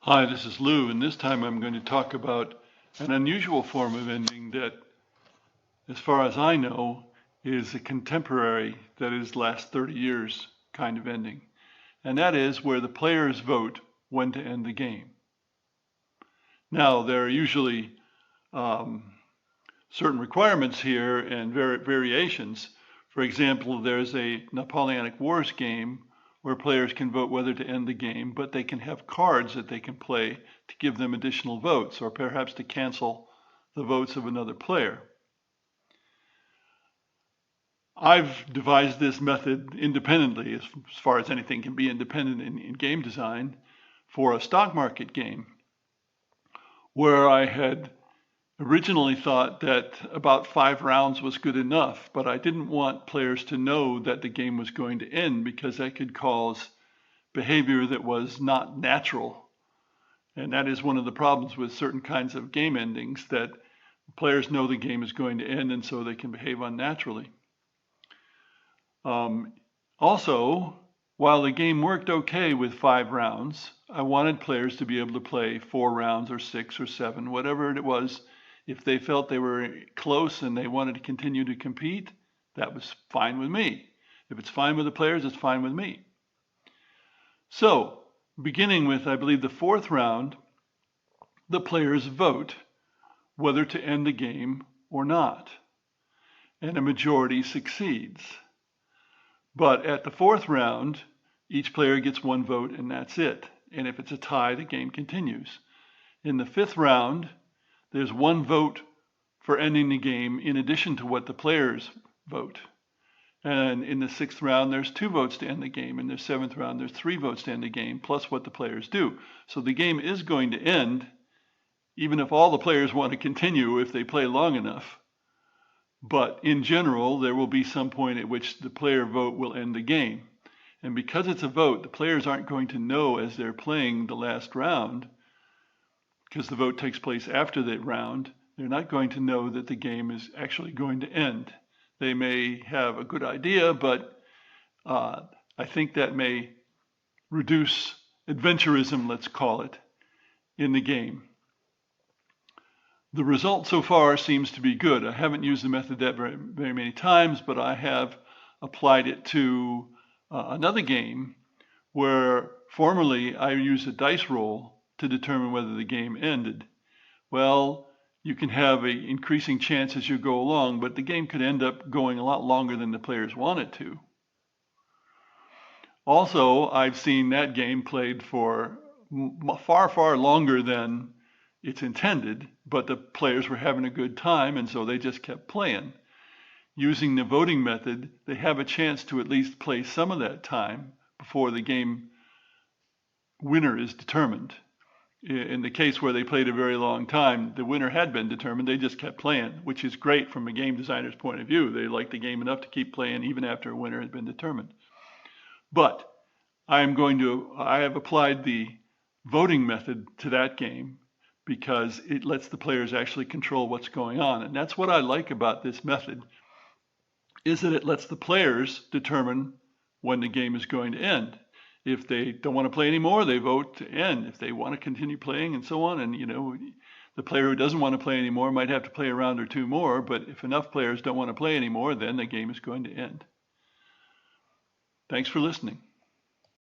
Hi, this is Lou, and this time I'm going to talk about an unusual form of ending that, as far as I know, is a contemporary, that is, last 30 years kind of ending. And that is where the players vote when to end the game. Now, there are usually um, certain requirements here and variations. For example, there's a Napoleonic Wars game where players can vote whether to end the game, but they can have cards that they can play to give them additional votes, or perhaps to cancel the votes of another player. I've devised this method independently, as far as anything can be independent in game design, for a stock market game, where I had originally thought that about 5 rounds was good enough, but I didn't want players to know that the game was going to end because that could cause behavior that was not natural. And that is one of the problems with certain kinds of game endings, that players know the game is going to end and so they can behave unnaturally. Also, while the game worked okay with 5 rounds, I wanted players to be able to play 4 rounds or 6 or 7, whatever it was. If they felt they were close and they wanted to continue to compete, that was fine with me. If it's fine with the players, it's fine with me. So, beginning with, I believe, the 4th round, the players vote whether to end the game or not, and a majority succeeds. But at the 4th round, each player gets 1 vote and that's it. And if it's a tie, the game continues. In the 5th round, there's 1 vote for ending the game in addition to what the players vote. And in the 6th round, there's 2 votes to end the game. In the 7th round, there's 3 votes to end the game, plus what the players do. So the game is going to end, even if all the players want to continue if they play long enough. But in general, there will be some point at which the player vote will end the game. And because it's a vote, the players aren't going to know as they're playing the last round, because the vote takes place after the round, they're not going to know that the game is actually going to end. They may have a good idea, but I think that may reduce adventurism, let's call it, in the game. The result so far seems to be good. I haven't used the method that very many times, but I have applied it to another game where formerly I used a dice roll to determine whether the game ended. Well, you can have an increasing chance as you go along, but the game could end up going a lot longer than the players want it to. Also, I've seen that game played for far, far longer than it's intended, but the players were having a good time, and so they just kept playing. Using the voting method, they have a chance to at least play some of that time before the game winner is determined. In the case where they played a very long time, the winner had been determined. They just kept playing, which is great from a game designer's point of view. They like the game enough to keep playing even after a winner had been determined. But I have applied the voting method to that game because it lets the players actually control what's going on. And that's what I like about this method, is that it lets the players determine when the game is going to end. If they don't want to play anymore, they vote to end. If they want to continue playing and so on, and the player who doesn't want to play anymore might have to play a round or 2 more, but if enough players don't want to play anymore, then the game is going to end. Thanks for listening.